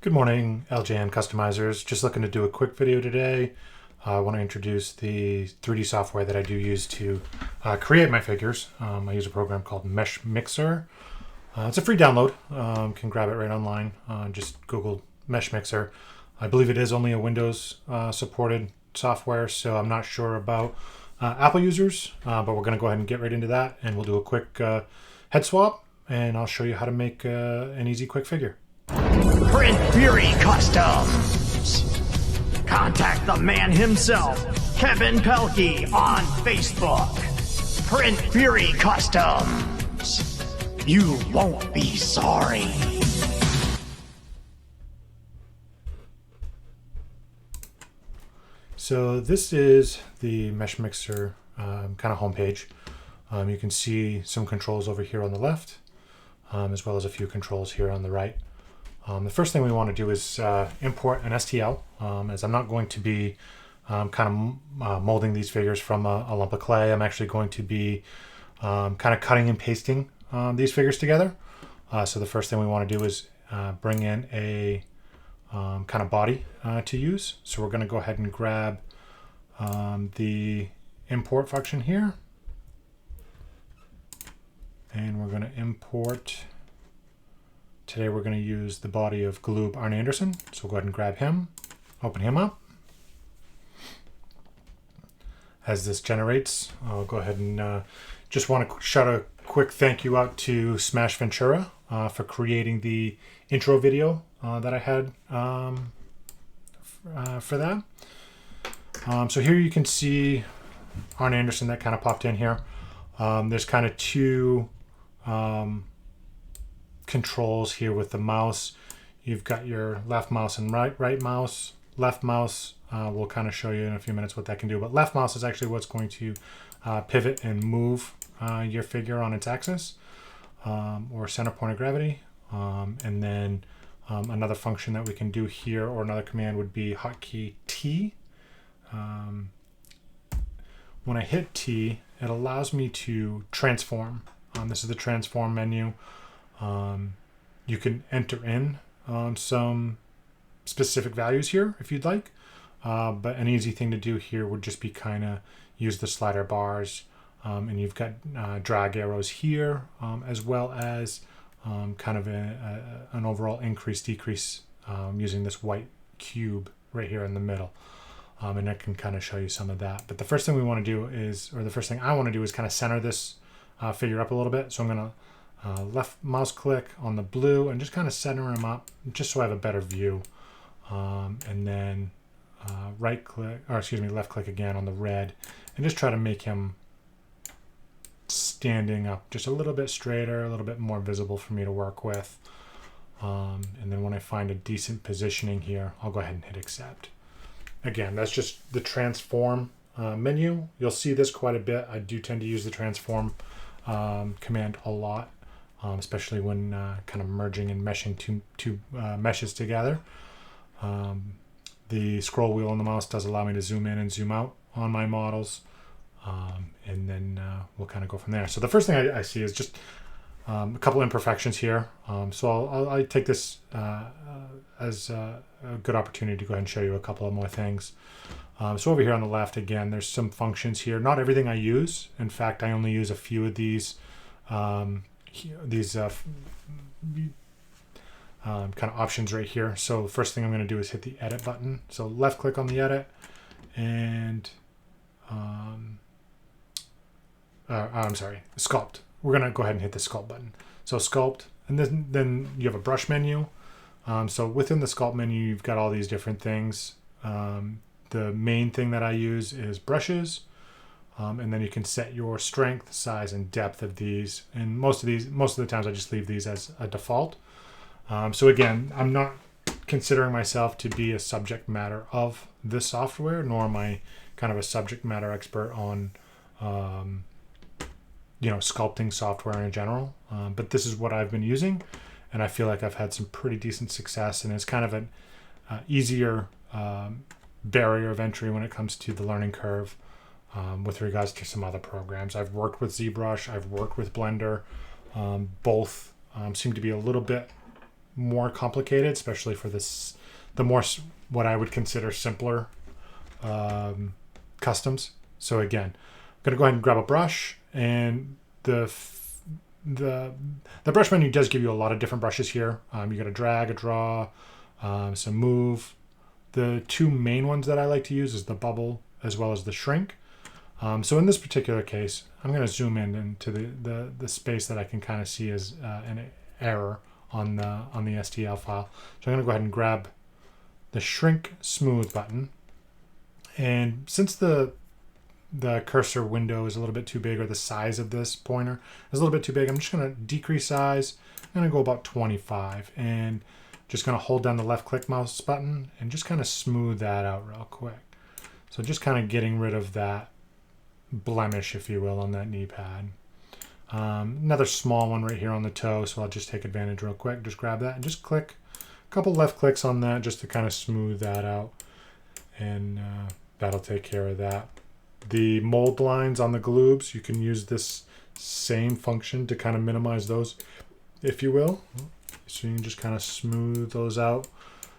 Good morning, LJN customizers. Just looking to do a quick video today. I want to introduce the 3D software that I do use to create my figures. I use a program called Meshmixer. It's a free download. Can grab it right online. Just Google Meshmixer. I believe it is only a Windows supported software, so I'm not sure about Apple users, but we're going to go ahead and get right into that, and we'll do a quick head swap, and I'll show you how to make an easy quick figure. Print Fury Customs. Contact the man himself, Kevin Pelkey, on Facebook. Print Fury Customs. You won't be sorry. So this is the Meshmixer kind of homepage. You can see some controls over here on the left, as well as a few controls here on the right. The first thing we want to do is import an STL, as I'm not going to be molding these figures from a lump of clay. I'm actually going to be kind of cutting and pasting these figures together. So the first thing we want to do is bring in a kind of body to use. So we're going to go ahead and grab the import function here. And we're going to import. Today we're going to use the body of Galoob Arne Anderson. So we'll go ahead and grab him, open him up. As this generates, I'll go ahead and just want to shout a quick thank you out to Smash Ventura for creating the intro video that I had for that. So here you can see Arne Anderson that kind of popped in here. There's kind of two controls here with the mouse. You've got your left mouse and right mouse. Left mouse, we'll kind of show you in a few minutes what that can do, but left mouse is actually what's going to pivot and move your figure on its axis, or center point of gravity. And then another function that we can do here, or another command, would be hotkey T. When I hit T, it allows me to transform. This is the transform menu. You can enter in some specific values here if you'd like, but an easy thing to do here would just be kind of use the slider bars, and you've got drag arrows here, as well as kind of an overall increase decrease using this white cube right here in the middle, and I can kind of show you some of that. But the first thing we want to do is, or the first thing I want to do is kind of center this figure up a little bit. So I'm going to left mouse click on the blue and just kind of center him up just so I have a better view, and then left click again on the red and just try to make him standing up just a little bit straighter, a little bit more visible for me to work with, and then when I find a decent positioning here, I'll go ahead and hit accept. Again, that's just the transform menu. You'll see this quite a bit. I do tend to use the transform command a lot, especially when kind of merging and meshing two meshes together. The scroll wheel on the mouse does allow me to zoom in and zoom out on my models, and then we'll kind of go from there. So the first thing I see is just a couple imperfections here. So I'll take this as a good opportunity to go ahead and show you a couple of more things. So over here on the left, again, there's some functions here. Not everything I use. In fact, I only use a few of these kind of options right here. So the first thing I'm going to do is hit the edit button. So left click on the edit, and I'm sorry, sculpt. We're going to go ahead and hit the sculpt button. So sculpt, and then you have a brush menu. So within the sculpt menu, you've got all these different things. The main thing that I use is brushes, and then you can set your strength, size, and depth of these. And most of the times I just leave these as a default. So again, I'm not considering myself to be a subject matter of this software, nor am I kind of a subject matter expert on sculpting software in general. But this is what I've been using, and I feel like I've had some pretty decent success, and it's kind of an easier barrier of entry when it comes to the learning curve with regards to some other programs. I've worked with ZBrush, I've worked with Blender. Both seem to be a little bit more complicated, especially for the more what I would consider simpler customs. So again, I'm going to go ahead and grab a brush, and the brush menu does give you a lot of different brushes here. You got a drag, a draw, some move. The two main ones that I like to use is the bubble as well as the shrink. So in this particular case, I'm going to zoom in into the space that I can kind of see as an error on the STL file. So I'm going to go ahead and grab the shrink smooth button. And since the cursor window is a little bit too big, or the size of this pointer is a little bit too big, I'm just going to decrease size. I'm going to go about 25, and just going to hold down the left click mouse button and just kind of smooth that out real quick. So just kind of getting rid of that blemish, if you will, on that knee pad. Another small one right here on the toe, so I'll just take advantage real quick. Just grab that and just click a couple left clicks on that just to kind of smooth that out, and that'll take care of that. The mold lines on the gloobs, you can use this same function to kind of minimize those, if you will. So you can just kind of smooth those out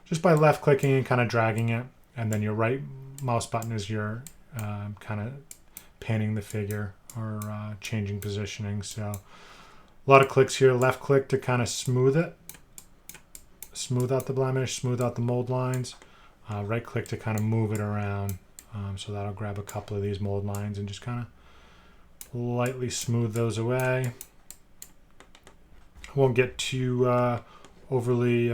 just by left clicking and kind of dragging it, and then your right mouse button is your kind of panning the figure or changing positioning. So a lot of clicks here. Left click to kind of smooth it, smooth out the blemish, smooth out the mold lines. Right click to kind of move it around. So that'll grab a couple of these mold lines and just kind of lightly smooth those away. Won't get too overly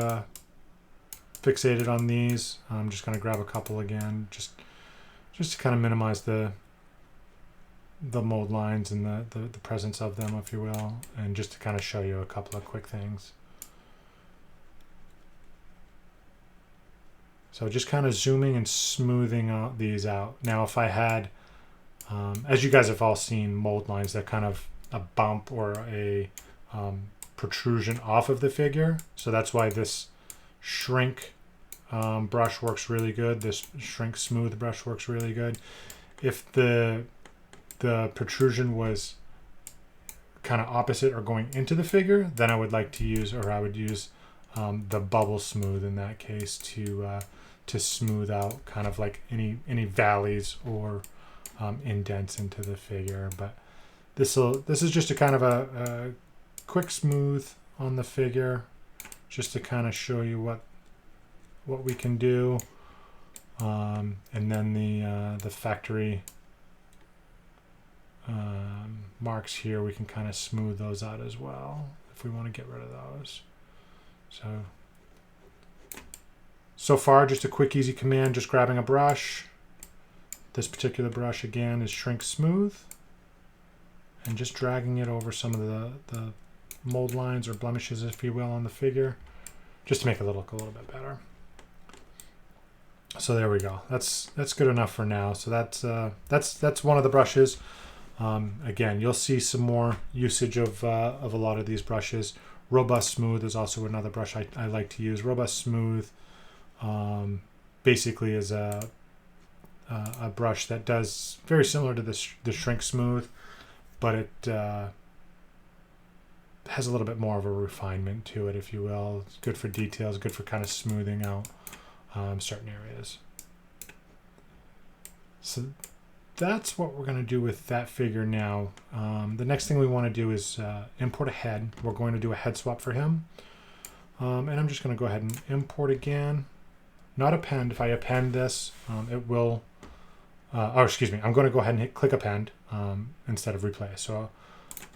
fixated on these. I'm just going to grab a couple again, just to kind of minimize the mold lines and the presence of them, if you will, and just to kind of show you a couple of quick things. So just kind of zooming and smoothing out these out. Now, if I had, as you guys have all seen, mold lines, they're kind of a bump or a protrusion off of the figure. So that's why this shrink brush works really good. This shrink smooth brush works really good. If the protrusion was kind of opposite or going into the figure, then I would use the bubble smooth in that case to smooth out kind of like any valleys or indents into the figure. But this is just a kind of a quick smooth on the figure, just to kind of show you what we can do. And then the factory marks here, we can kind of smooth those out as well if we want to get rid of those. So far, just a quick, easy command, just grabbing a brush. This particular brush, again, is shrink smooth, and just dragging it over some of the mold lines or blemishes, if you will, on the figure, just to make it look a little bit better. So there we go. That's good enough for now. So that's one of the brushes. Again, you'll see some more usage of a lot of these brushes. Robust Smooth is also another brush I like to use. Robust Smooth basically is a brush that does very similar to the Shrink Smooth, but it has a little bit more of a refinement to it, if you will. It's good for details, good for kind of smoothing out certain areas. So that's what we're going to do with that figure now. The next thing we want to do is import a head. We're going to do a head swap for him. And I'm just going to go ahead and import again. Not append. If I append this, it will... I'm going to go ahead and click append instead of replace. So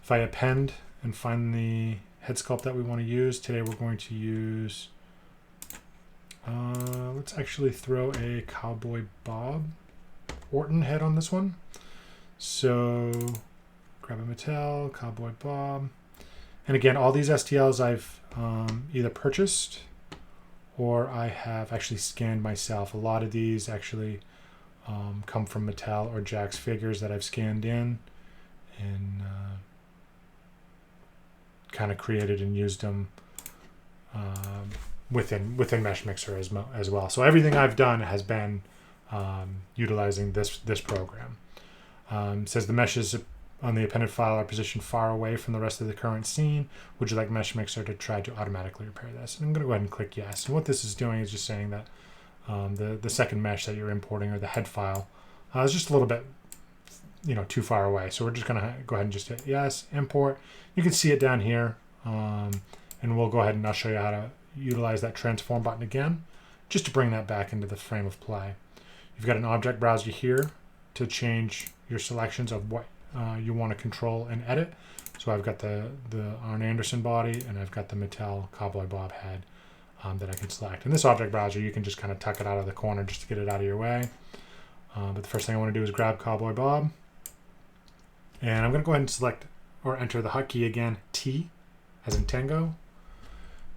if I append and find the head sculpt that we want to use, today we're going to use... let's actually throw a Cowboy Bob Orton head on this one. So grab a Mattel, Cowboy Bob. And again, all these STLs I've either purchased or I have actually scanned myself. A lot of these actually come from Mattel or Jack's Figures that I've scanned in and kind of created and used them within Meshmixer as well. So everything I've done has been utilizing this program. It says the mesh is on the appended file are positioned far away from the rest of the current scene. Would you like Meshmixer to try to automatically repair this? And I'm going to go ahead and click yes. And what this is doing is just saying that the second mesh that you're importing, or the head file, is just a little bit, too far away. So we're just going to go ahead and just hit yes, import. You can see it down here, and we'll go ahead and I'll show you how to utilize that transform button again, just to bring that back into the frame of play. You've got an object browser here to change your selections of what you want to control and edit. So I've got the Arn Anderson body, and I've got the Mattel Cowboy Bob head that I can select. In this object browser, you can just kind of tuck it out of the corner just to get it out of your way. But the first thing I want to do is grab Cowboy Bob. And I'm going to go ahead and select or enter the hotkey again, T, as in Tango.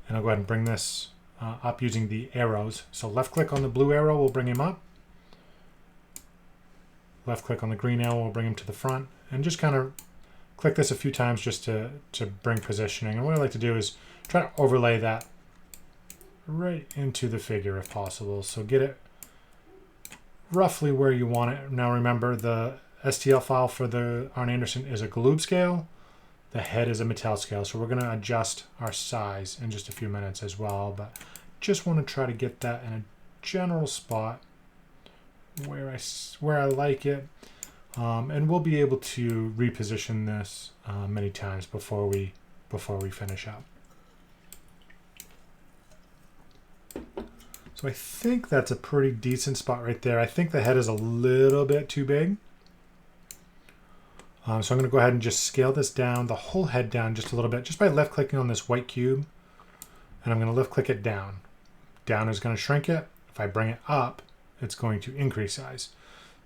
And I'll go ahead and bring this up using the arrows. So left click on the blue arrow will bring him up. Left click on the green arrow will bring him to the front. And just kind of click this a few times just to bring positioning. And what I like to do is try to overlay that right into the figure if possible. So get it roughly where you want it. Now remember, the STL file for the Arn Anderson is a Galoob scale. The head is a Mattel scale. So we're going to adjust our size in just a few minutes as well. But just want to try to get that in a general spot where I like it. And we'll be able to reposition this many times before we finish up. So I think that's a pretty decent spot right there. I think the head is a little bit too big. So I'm going to go ahead and just scale this down, the whole head down just a little bit, just by left clicking on this white cube. And I'm going to left click it down. Down is going to shrink it. If I bring it up, it's going to increase size.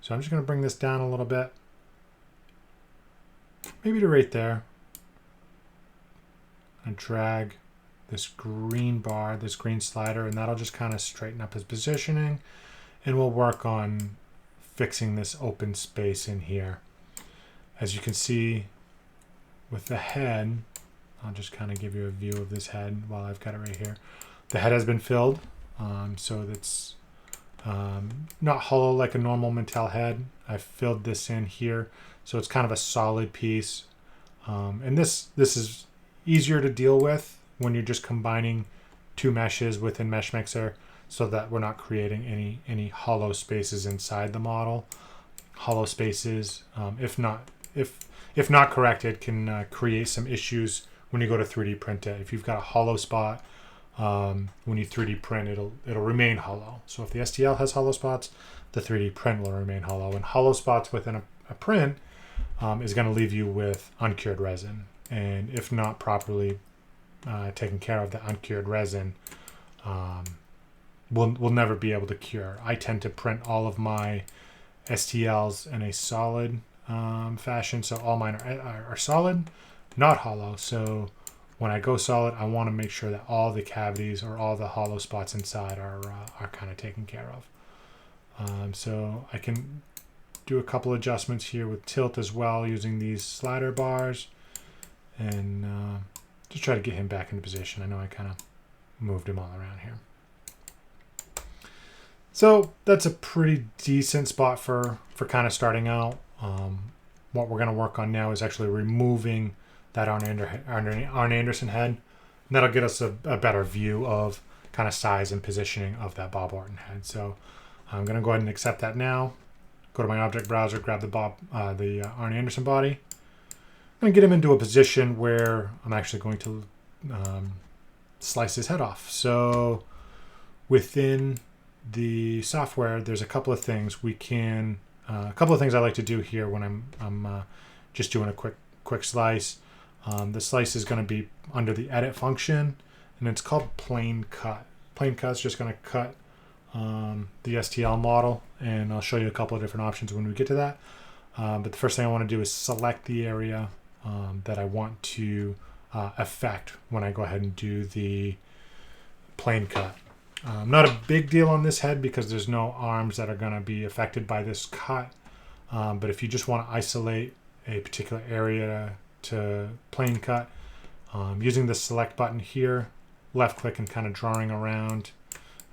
So I'm just going to bring this down a little bit, maybe to right there, and drag this green bar, this green slider, and that'll just kind of straighten up his positioning. And we'll work on fixing this open space in here. As you can see with the head, I'll just kind of give you a view of this head while I've got it right here. The head has been filled, so that's not hollow like a normal Mattel head. I filled this in here, so it's kind of a solid piece. And this is easier to deal with when you're just combining two meshes within Meshmixer, so that we're not creating any hollow spaces inside the model. Hollow spaces, if not corrected, can create some issues when you go to 3D print it. If you've got a hollow spot, when you 3D print, it'll remain hollow. So if the STL has hollow spots, the 3D print will remain hollow. And hollow spots within a print is going to leave you with uncured resin. And if not properly taken care of, the uncured resin will never be able to cure. I tend to print all of my STLs in a solid fashion, so all mine are solid, not hollow. So when I go solid, I want to make sure that all the cavities or all the hollow spots inside are kind of taken care of. So I can do a couple adjustments here with tilt as well, using these slider bars, and just try to get him back into position. I know I kind of moved him all around here. So that's a pretty decent spot for kind of starting out. What we're going to work on now is actually removing that Arn Anderson head. And that'll get us a better view of kind of size and positioning of that Bob Orton head. So I'm going to go ahead and accept that now. Go to my object browser, grab the Arn Anderson body. I'm going to get him into a position where I'm actually going to slice his head off. So within the software, there's a couple of things we can, a couple of things I like to do here when I'm just doing a quick slice. The slice is going to be under the edit function, and it's called plane cut. Plane cut is just going to cut the STL model, and I'll show you a couple of different options when we get to that. But the first thing I want to do is select the area that I want to affect when I go ahead and do the plane cut. Not a big deal on this head because there's no arms that are going to be affected by this cut. But if you just want to isolate a particular area to plane cut, using the select button here, left click and kind of drawing around.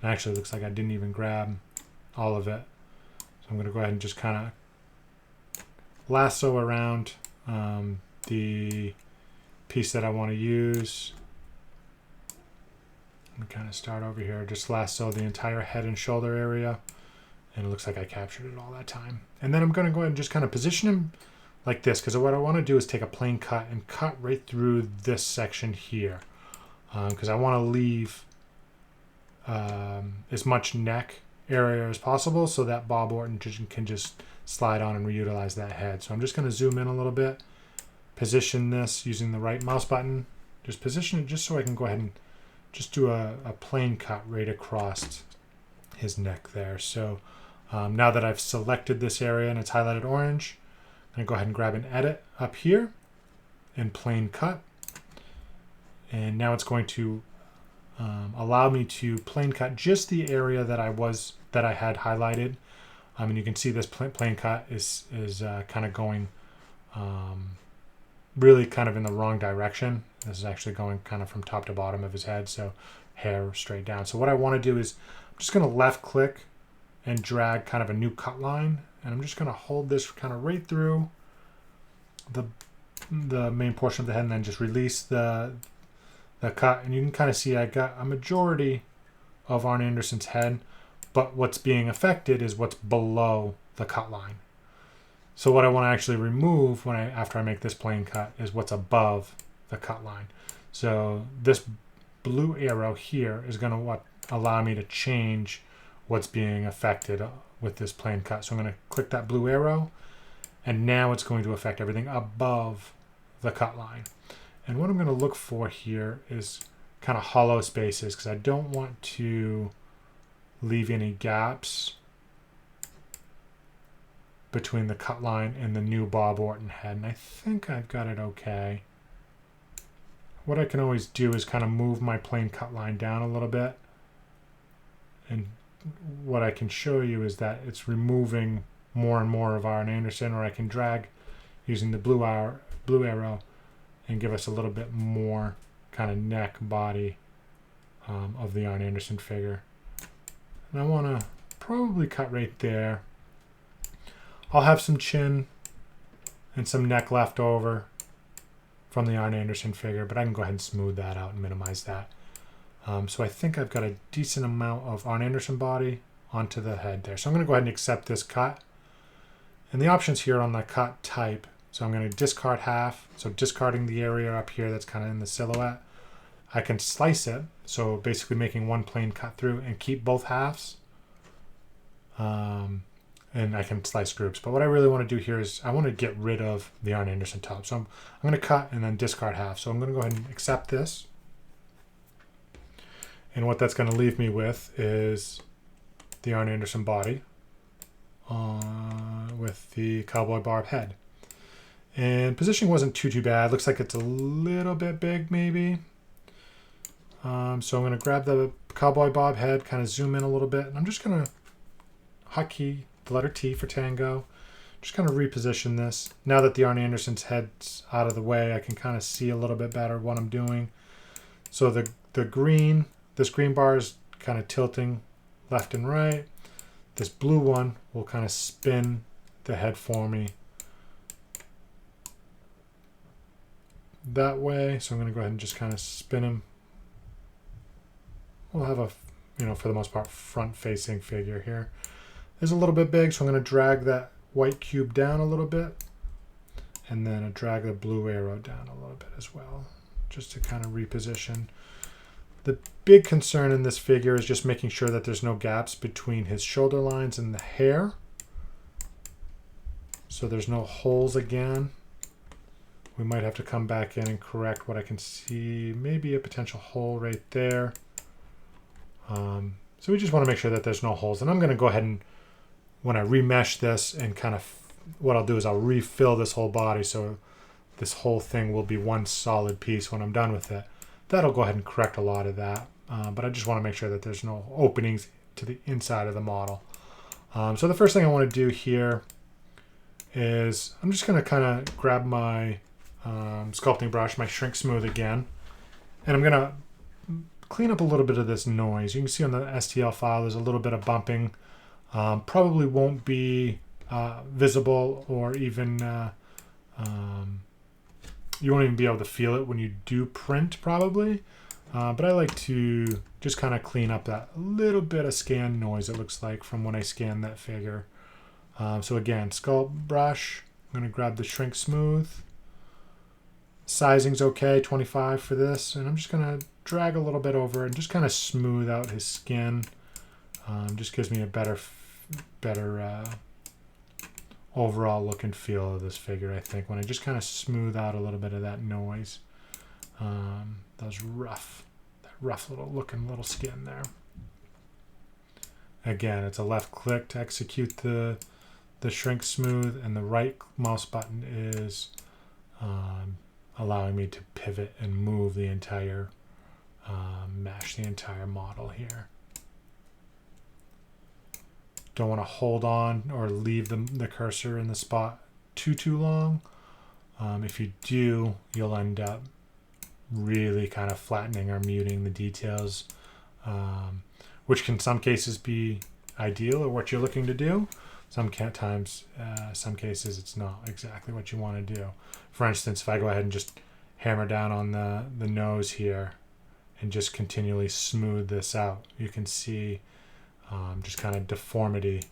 It actually looks like I didn't even grab all of it. So I'm going to go ahead and just kind of lasso around the piece that I want to use. I'm kind of start over here, just lasso the entire head and shoulder area. And it looks like I captured it all that time. And then I'm going to go ahead and just kind of position him like this, because what I want to do is take a plain cut and cut right through this section here. Because I want to leave as much neck area as possible so that Bob Orton can just slide on and reutilize that head. So I'm just going to zoom in a little bit, position this using the right mouse button. Just position it just so I can go ahead and just do a plain cut right across his neck there. So now that I've selected this area and it's highlighted orange, I'm going to go ahead and grab an edit up here and plain cut. And now it's going to allow me to plain cut just the area that I had highlighted. And you can see this plain cut is kind of going really kind of in the wrong direction. This is actually going kind of from top to bottom of his head, so hair straight down. So what I want to do is I'm just going to left click and drag kind of a new cut line, and I'm just going to hold this kind of right through the main portion of the head, and then just release the cut. And you can kind of see I got a majority of Arn Anderson's head, but what's being affected is what's below the cut line. So what I want to actually remove after I make this plain cut is what's above the cut line. So this blue arrow here is going to allow me to change what's being affected with this plain cut. So I'm going to click that blue arrow, and now it's going to affect everything above the cut line. And what I'm going to look for here is kind of hollow spaces, because I don't want to leave any gaps between the cut line and the new Bob Orton head. And I think I've got it okay. What I can always do is kind of move my plain cut line down a little bit. And what I can show you is that it's removing more and more of Arn Anderson, or I can drag using the blue arrow and give us a little bit more kind of neck, body of the Arn Anderson figure. And I want to probably cut right there. I'll have some chin and some neck left over from the Arn Anderson figure, but I can go ahead and smooth that out and minimize that. So I think I've got a decent amount of Arn Anderson body onto the head there. So I'm going to go ahead and accept this cut. And the options here on the cut type. So I'm going to discard half. So discarding the area up here that's kind of in the silhouette. I can slice it. So basically making one plain cut through and keep both halves. And I can slice groups. But what I really want to do here is I want to get rid of the Arn Anderson top. So I'm going to cut and then discard half. So I'm going to go ahead and accept this. And what that's going to leave me with is the Arn Anderson body with the Cowboy Barb head. And positioning wasn't too bad. Looks like it's a little bit big maybe. So I'm going to grab the Cowboy Bob head, kind of zoom in a little bit. And I'm just going to hotkey the letter T for tango. Just kind of reposition this. Now that the Arn Anderson's head's out of the way, I can kind of see a little bit better what I'm doing. So the green... This green bar is kind of tilting left and right. This blue one will kind of spin the head for me that way. So I'm going to go ahead and just kind of spin him. We'll have a, for the most part, front-facing figure here. It's a little bit big, so I'm going to drag that white cube down a little bit. And then drag the blue arrow down a little bit as well, just to kind of reposition. The big concern in this figure is just making sure that there's no gaps between his shoulder lines and the hair. So there's no holes again. We might have to come back in and correct what I can see. Maybe a potential hole right there. So we just want to make sure that there's no holes. And I'm going to go ahead and, when I remesh this and kind of, what I'll do is I'll refill this whole body so this whole thing will be one solid piece when I'm done with it. That'll go ahead and correct a lot of that. But I just want to make sure that there's no openings to the inside of the model. So the first thing I want to do here is I'm just going to kind of grab my sculpting brush, my shrink smooth again. And I'm going to clean up a little bit of this noise. You can see on the STL file there's a little bit of bumping. Probably won't be visible or even You won't even be able to feel it when you do print probably. But I like to just kind of clean up that little bit of scan noise it looks like from when I scan that figure. So again, sculpt brush. I'm going to grab the shrink smooth. Sizing's okay, 25 for this. And I'm just going to drag a little bit over and just kind of smooth out his skin. Just gives me a better overall look and feel of this figure, I think, when I just kind of smooth out a little bit of that noise. That rough little looking little skin there. Again, it's a left click to execute the shrink smooth, and the right mouse button is allowing me to pivot and move the entire mesh, the entire model here. Don't want to hold on or leave the cursor in the spot too long. If you do, you'll end up really kind of flattening or muting the details, which can some cases be ideal or what you're looking to do. Some cases it's not exactly what you want to do. For instance, if I go ahead and just hammer down on the nose here and just continually smooth this out, you can see just kind of deformity,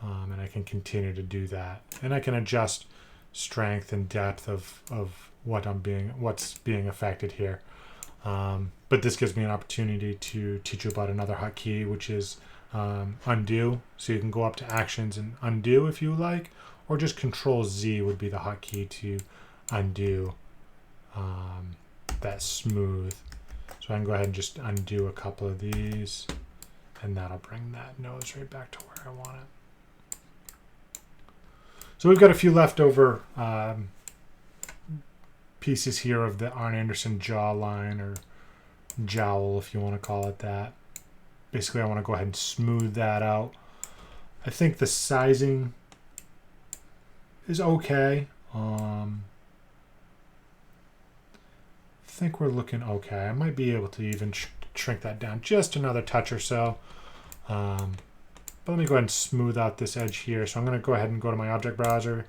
and I can continue to do that, and I can adjust strength and depth of what's being affected here. But this gives me an opportunity to teach you about another hotkey, which is undo. So you can go up to actions and undo if you like, or just Control Z would be the hotkey to undo that smooth. So I can go ahead and just undo a couple of these, and that'll bring that nose right back to where I want it. So we've got a few leftover pieces here of the Arn Anderson jawline, or jowl if you want to call it that. Basically, I want to go ahead and smooth that out. I think the sizing is okay. I think we're looking okay. I might be able to even shrink that down just another touch or so. But let me go ahead and smooth out this edge here. So I'm going to go ahead and go to my object browser,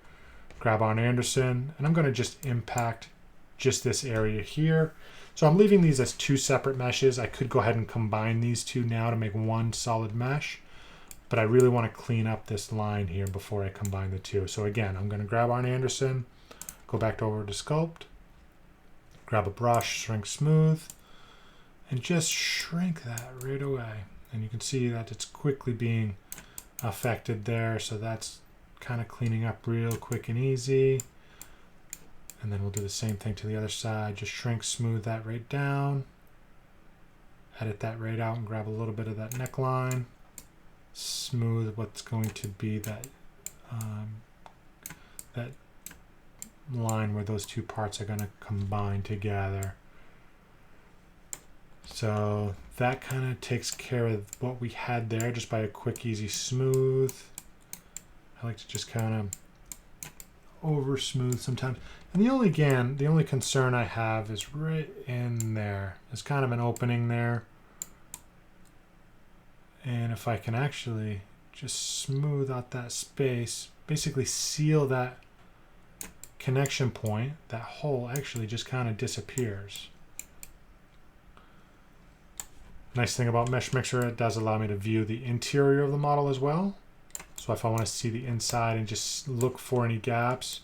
grab Arn Anderson, and I'm going to just impact just this area here. So I'm leaving these as two separate meshes. I could go ahead and combine these two now to make one solid mesh, but I really want to clean up this line here before I combine the two. So again, I'm going to grab Arn Anderson, go back over to Sculpt, grab a brush, shrink smooth, and just shrink that right away. And you can see that it's quickly being affected there. So that's kind of cleaning up real quick and easy. And then we'll do the same thing to the other side. Just shrink smooth that right down. Edit that right out and grab a little bit of that neckline. Smooth what's going to be that that line where those two parts are going to combine together. So that kind of takes care of what we had there just by a quick, easy smooth. I like to just kind of over smooth sometimes. And the only concern I have is right in there. There's kind of an opening there. And if I can actually just smooth out that space, basically seal that connection point, that hole actually just kind of disappears. Nice thing about Meshmixer, it does allow me to view the interior of the model as well. So if I want to see the inside and just look for any gaps,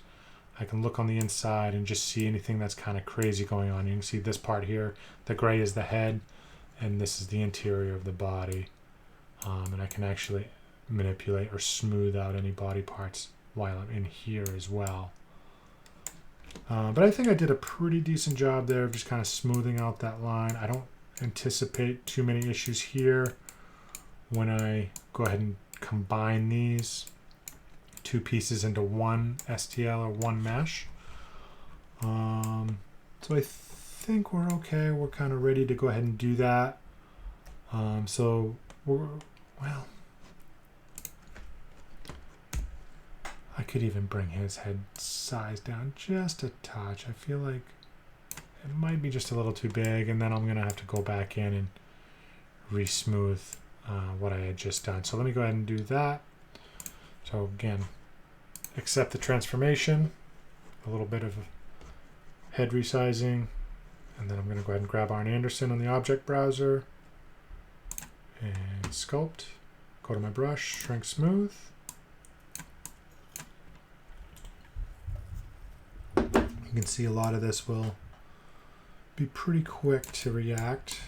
I can look on the inside and just see anything that's kind of crazy going on. You can see this part here, the gray is the head, and this is the interior of the body. And I can actually manipulate or smooth out any body parts while I'm in here as well. But I think I did a pretty decent job there of just kind of smoothing out that line. I don't anticipate too many issues here when I go ahead and combine these two pieces into one STL or one mesh. So I think we're okay. We're kind of ready to go ahead and do that. Well, I could even bring his head size down just a touch. I feel like it might be just a little too big, and then I'm going to have to go back in and re-smooth what I had just done. So let me go ahead and do that. So again, accept the transformation, a little bit of head resizing. And then I'm going to go ahead and grab Arn Anderson on the object browser and sculpt. Go to my brush, shrink smooth. You can see a lot of this will be pretty quick to react.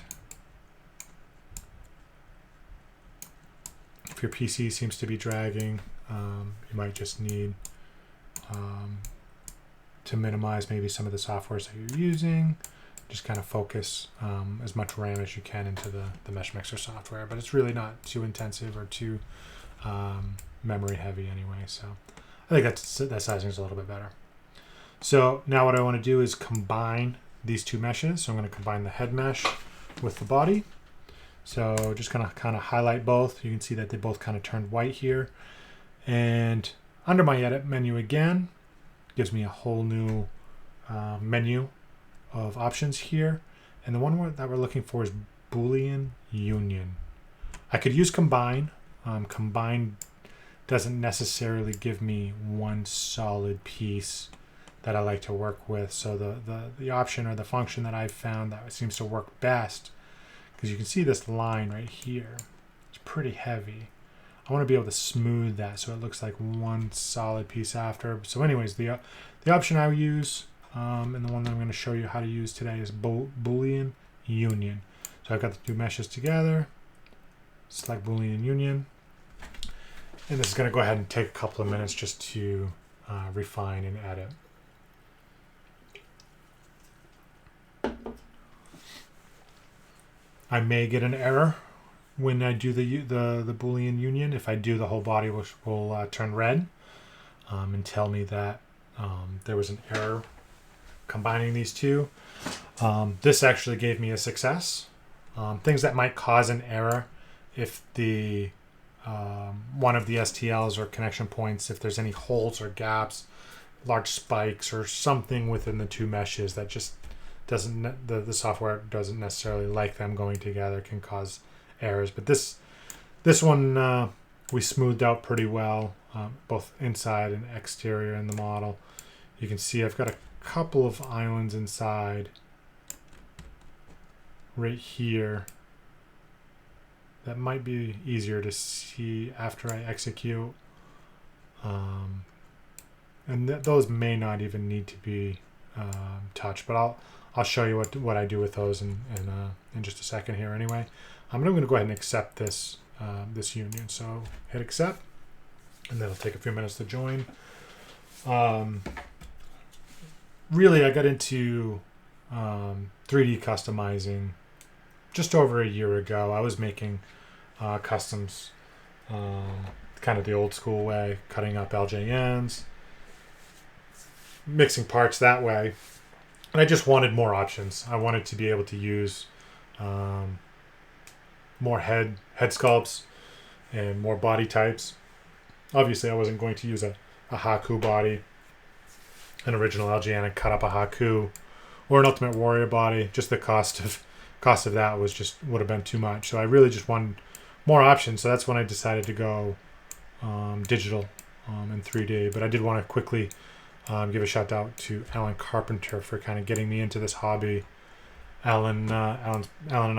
If your PC seems to be dragging, you might just need to minimize maybe some of the softwares that you're using. Just kind of focus as much RAM as you can into the Meshmixer software, but it's really not too intensive or too memory heavy anyway. So I think that sizing is a little bit better. So now what I want to do is combine these two meshes. So I'm going to combine the head mesh with the body. So just kind of highlight both. You can see that they both kind of turned white here. And under my edit menu again, gives me a whole new menu of options here, and the one that we're looking for is Boolean Union. I could use combine. Combine doesn't necessarily give me one solid piece that I like to work with. So the option or the function that I've found that seems to work best, because you can see this line right here, it's pretty heavy. I want to be able to smooth that so it looks like one solid piece after. So anyways, the option I use, and the one that I'm going to show you how to use today, is Boolean Union. So I've got the two meshes together, select Boolean Union, and this is going to go ahead and take a couple of minutes just to refine and edit. I may get an error when I do the Boolean Union. If I do, the whole body will turn red and tell me that there was an error combining these two. This actually gave me a success. Things that might cause an error if the one of the STLs or connection points, if there's any holes or gaps, large spikes or something within the two meshes that just doesn't, the software doesn't necessarily like them going together, can cause errors. But this one we smoothed out pretty well, both inside and exterior in the model. You can see I've got a couple of islands inside right here that might be easier to see after I execute, and those may not even need to be touched, but I'll show you what I do with those in just a second here anyway. I'm going to go ahead and accept this union. So hit accept, and then it'll take a few minutes to join. Really, I got into 3D customizing just over a year ago. I was making customs kind of the old school way, cutting up LJNs, mixing parts that way. And I just wanted more options. I wanted to be able to use more head sculpts and more body types. Obviously, I wasn't going to use a Haku body, an original LJN, and cut up a Haku, or an Ultimate Warrior body. Just the cost of that would have been too much. So I really just wanted more options. So that's when I decided to go digital in 3D. But I did want to quickly give a shout out to Alan Carpenter for kind of getting me into this hobby. Alan and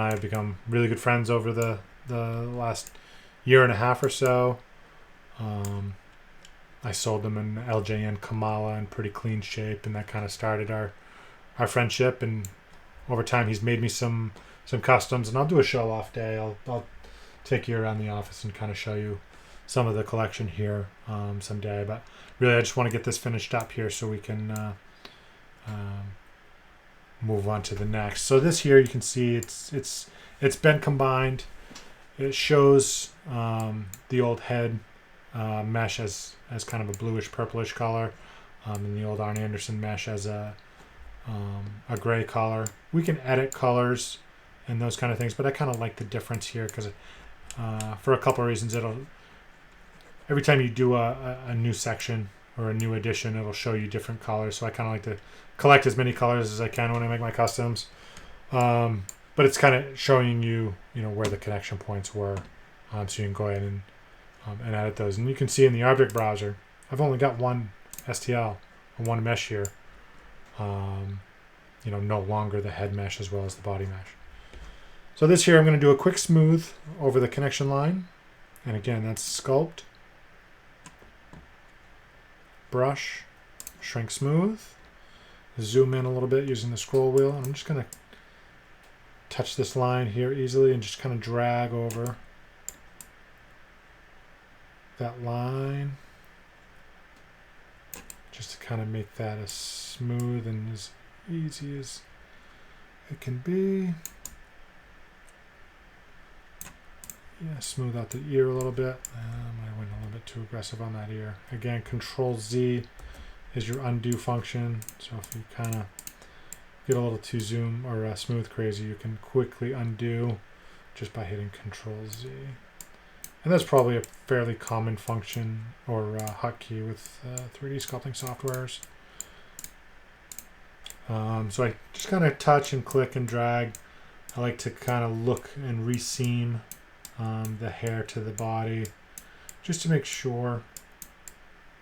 I have become really good friends over the last year and a half or so. I sold them an LJN Kamala in pretty clean shape, and that kind of started our friendship. And over time, he's made me some customs, and I'll do a show off day. I'll take you around the office and kind of show you some of the collection here someday. But really, I just want to get this finished up here so we can move on to the next. So this here, you can see it's been combined. It shows the old head mesh as kind of a bluish purplish color, and the old Arn Anderson mesh as a gray color. We can edit colors and those kind of things, but I kind of like the difference here because for a couple of reasons. Every time you do a new section or a new edition, it'll show you different colors. So I kind of like to collect as many colors as I can when I make my customs. But it's kind of showing you, where the connection points were, so you can go ahead and edit those. And you can see in the object browser, I've only got one STL one mesh here. You know, no longer the head mesh as well as the body mesh. So this here, I'm going to do a quick smooth over the connection line. And again, that's sculpt, brush, shrink smooth, zoom in a little bit using the scroll wheel. I'm just going to touch this line here easily and just kind of drag over that line just to kind of make that as smooth and as easy as it can be. Yeah, smooth out the ear a little bit. I went a little bit too aggressive on that ear. Again, Control Z is your undo function. So if you kind of get a little too zoom or smooth crazy, you can quickly undo just by hitting Control Z. And that's probably a fairly common function or hotkey with 3D sculpting softwares. So I just kind of touch and click and drag. I like to kind of look and reseam the hair to the body just to make sure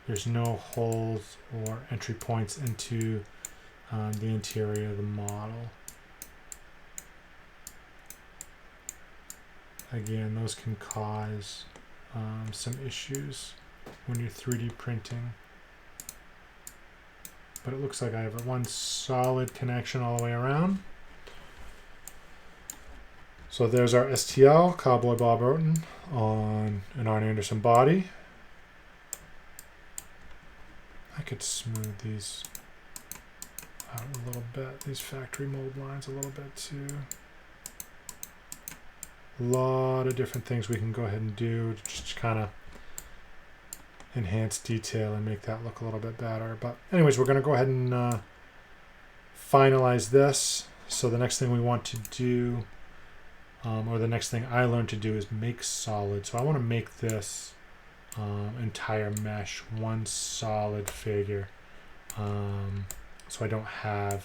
there's no holes or entry points into the interior of the model. Again, those can cause some issues when you're 3D printing. But it looks like I have one solid connection all the way around. So there's our STL, Cowboy Bob Orton, on an Arn Anderson body. I could smooth these out a little bit, these factory mold lines a little bit too. A lot of different things we can go ahead and do to just kind of enhance detail and make that look a little bit better. But anyways, we're going to go ahead and finalize this. So the next thing we want to do, or the next thing I learned to do, is make solid. So I want to make this entire mesh one solid figure, so I don't have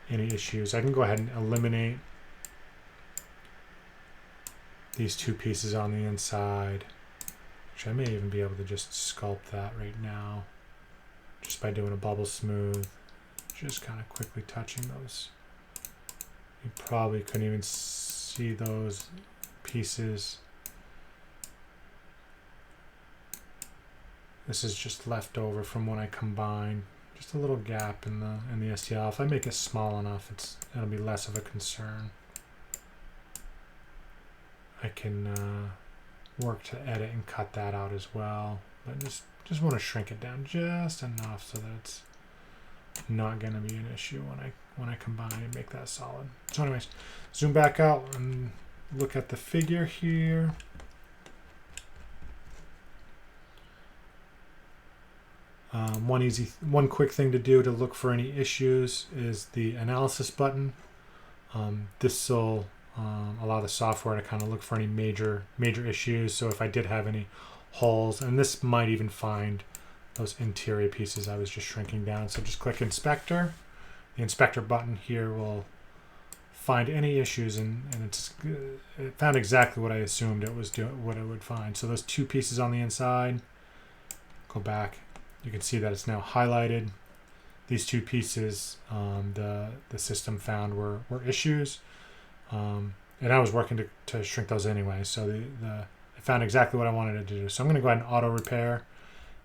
any issues. I can go ahead and eliminate these two pieces on the inside, which I may even be able to just sculpt that right now just by doing a bubble smooth, just kind of quickly touching those. You probably couldn't even see those pieces. This is just left over from when I combined. Just a little gap in the STL. If I make it small enough, it'll be less of a concern. I can work to edit and cut that out as well, but just want to shrink it down just enough so that it's not going to be an issue when I combine and make that solid. So anyways, zoom back out and look at the figure here. One quick thing to do to look for any issues is the analysis button. This will allow the software to kind of look for any major issues. So if I did have any holes, and this might even find those interior pieces I was just shrinking down. So just click Inspector. The Inspector button here will find any issues, and it found exactly what I assumed it was what it would find. So those two pieces on the inside, go back. You can see that it's now highlighted. These two pieces the system found were issues. And I was working to shrink those anyway. So it found exactly what I wanted it to do. So I'm going to go ahead and auto repair.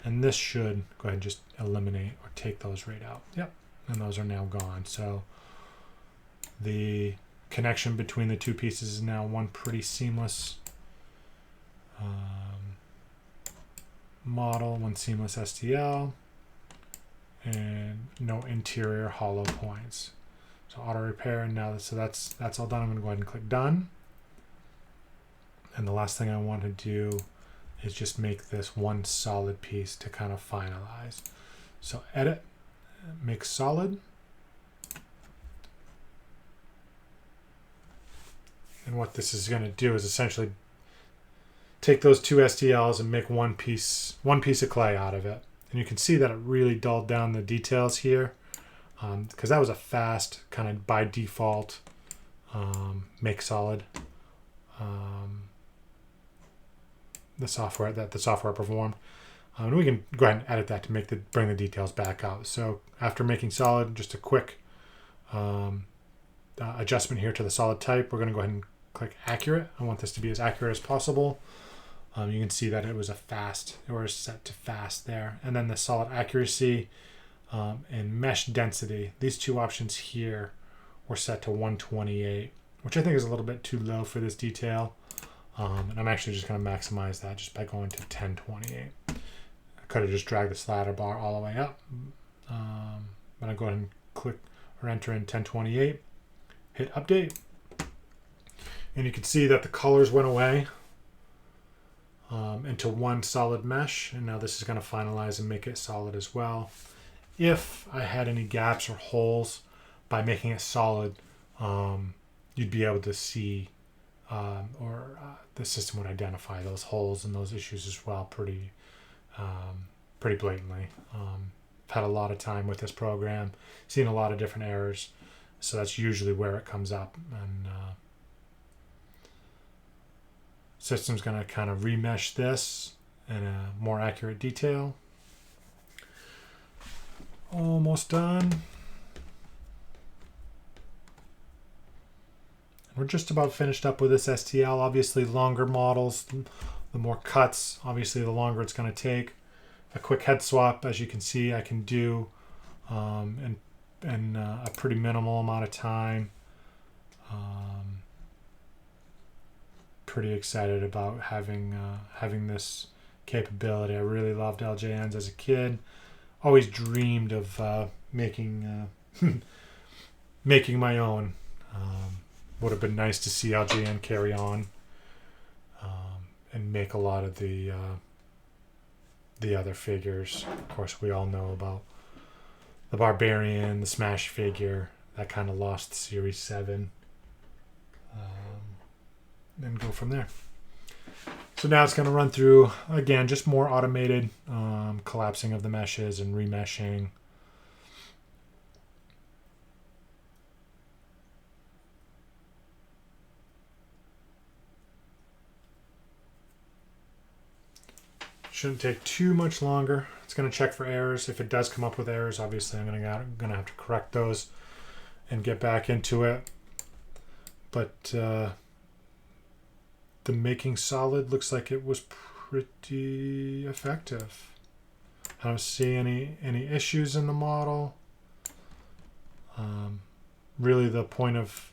And this should go ahead and just eliminate or take those right out. Yep. And those are now gone. So the connection between the two pieces is now one pretty seamless model, one seamless STL, and no interior hollow points. So auto repair, and now so that's all done. I'm going to go ahead and click done. And the last thing I want to do is just make this one solid piece to kind of finalize. So edit, make solid. And what this is going to do is essentially take those two STLs and make one piece of clay out of it. And you can see that it really dulled down the details here, because that was a fast kind of by default make solid. The software performed. And we can go ahead and edit that to bring the details back out. So after making solid, just a quick adjustment here to the solid type. We're going to go ahead and click accurate. I want this to be as accurate as possible. You can see that it was set to fast there. And then the solid accuracy and mesh density. These two options here were set to 128, which I think is a little bit too low for this detail. And I'm actually just going to maximize that just by going to 1028. I could have just dragged the slider bar all the way up. But I'll go ahead and click or enter in 1028, hit update. And you can see that the colors went away into one solid mesh. And now this is going to finalize and make it solid as well. If I had any gaps or holes by making it solid, you'd be able to see the system would identify those holes and those issues as well pretty blatantly. I've had a lot of time with this program, seen a lot of different errors, so that's usually where it comes up. And system's going to kind of remesh this in a more accurate detail. Almost done. We're just about finished up with this STL. Obviously, longer models, the more cuts, obviously the longer it's going to take. A quick head swap, as you can see, I can do in a pretty minimal amount of time. Pretty excited about having this capability. I really loved LJNs as a kid. Always dreamed of making making my own. Would have been nice to see LJN carry on and make a lot of the other figures. Of course, we all know about the Barbarian, the Smash figure. That kind of lost Series 7. And go from there. So now it's going to run through, again, just more automated collapsing of the meshes and remeshing. Shouldn't take too much longer. It's going to check for errors. If it does come up with errors, obviously I'm going to have to correct those and get back into it. But the making solid looks like it was pretty effective. I don't see any issues in the model. Really, the point of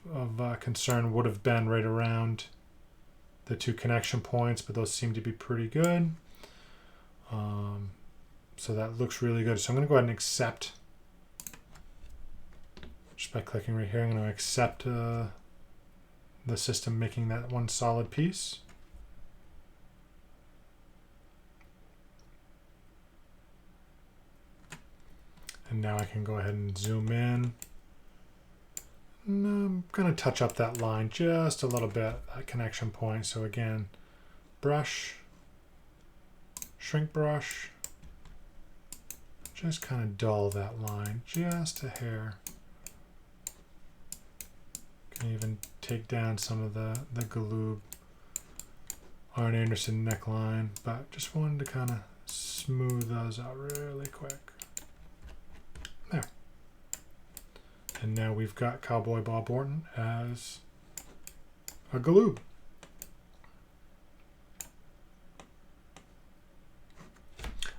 concern would have been right around the two connection points, but those seem to be pretty good. So that looks really good. So I'm going to go ahead and accept, just by clicking right here, I'm going to accept the system making that one solid piece. And now I can go ahead and zoom in. And I'm going to touch up that line just a little bit, that connection point. So again, brush, shrink brush, just kind of dull that line just a hair. Can even take down some of the Galoob Arn Anderson neckline, but just wanted to kind of smooth those out really quick. There. And now we've got Cowboy Bob Orton as a Galoob.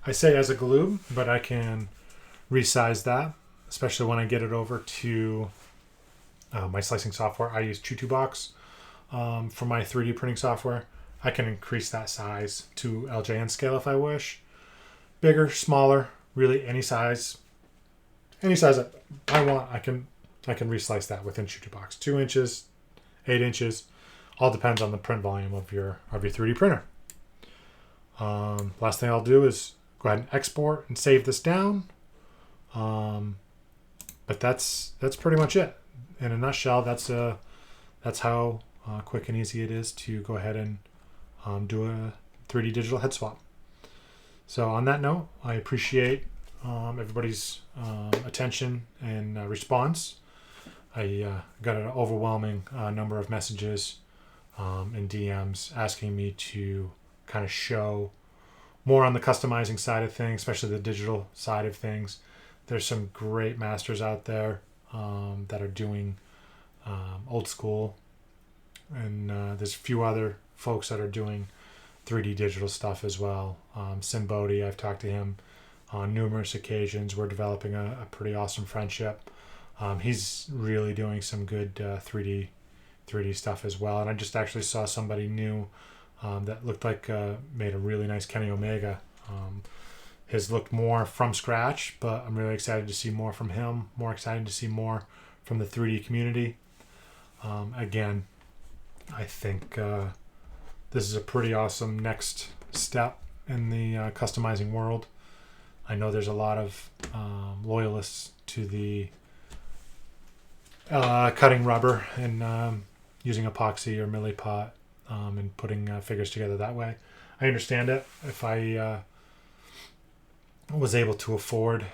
I say as a Galoob, but I can resize that, especially when I get it over to my slicing software. I use ChuChuBox for my 3D printing software. I can increase that size to LJN scale if I wish. Bigger, smaller, really any size that I want, I can reslice that within ChuChuBox. 2 inches, 8 inches, all depends on the print volume of your 3D printer. Last thing I'll do is go ahead and export and save this down. But that's pretty much it. In a nutshell, that's how quick and easy it is to go ahead and do a 3D digital head swap. So on that note, I appreciate everybody's attention and response. I got an overwhelming number of messages and DMs asking me to kind of show more on the customizing side of things, especially the digital side of things. There's some great masters out there that are doing old school, and there's a few other folks that are doing 3D digital stuff as well. Sin Bodhi, I've talked to him on numerous occasions. We're developing a pretty awesome friendship. He's really doing some good 3D stuff as well. And I just actually saw somebody new that looked like made a really nice Kenny Omega. His looked more from scratch, but I'm really excited to see more from him. More excited to see more from the 3D community. Again, I think this is a pretty awesome next step in the customizing world. I know there's a lot of loyalists to the cutting rubber and using epoxy or millipot and putting figures together that way. I understand it. If I was able to afford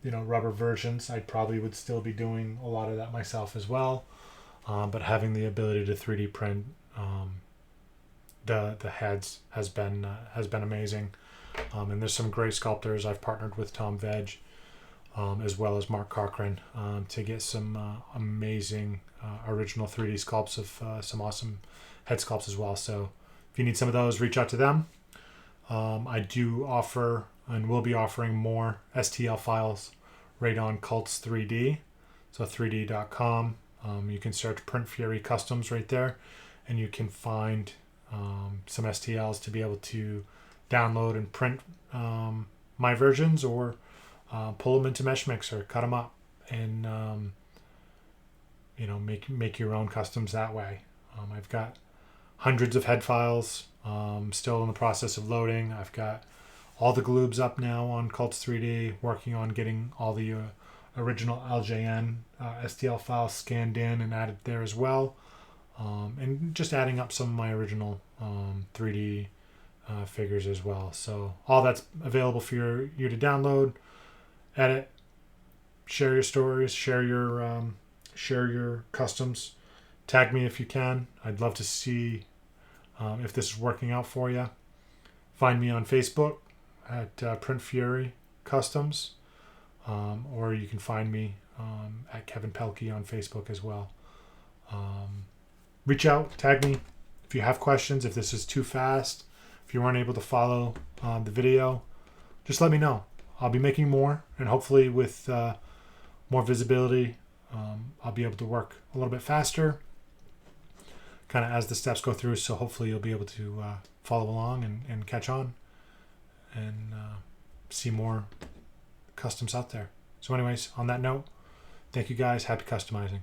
rubber versions, I probably would still be doing a lot of that myself as well. But having the ability to 3D print the heads has been amazing. And there's some great sculptors. I've partnered with Tom Veg as well as Mark Cochran to get some amazing original 3D sculpts of some awesome head sculpts as well. So if you need some of those, reach out to them. I do offer and will be offering more STL files right on Cults 3D. So 3D.com. You can search Print Fury Customs right there, and you can find some STLs to be able to download and print my versions, or pull them into Meshmixer, cut them up, and make your own customs that way. I've got hundreds of head files still in the process of loading. I've got all the gloobs up now on Cults 3D, working on getting all the original LJN STL files scanned in and added there as well, and just adding up some of my original 3D figures as well. So all that's available for you to download, edit, share your stories, share your customs. Tag me if you can. I'd love to see if this is working out for you. Find me on Facebook at Print Fury Customs, or you can find me at Kevin Pelkey on Facebook as well. Reach out, tag me if you have questions. If this is too fast, if you weren't able to follow the video, just let me know. I'll be making more, and hopefully with more visibility, I'll be able to work a little bit faster kind of as the steps go through. So hopefully you'll be able to follow along and catch on and see more customs out there. So anyways, on that note, thank you guys. Happy customizing.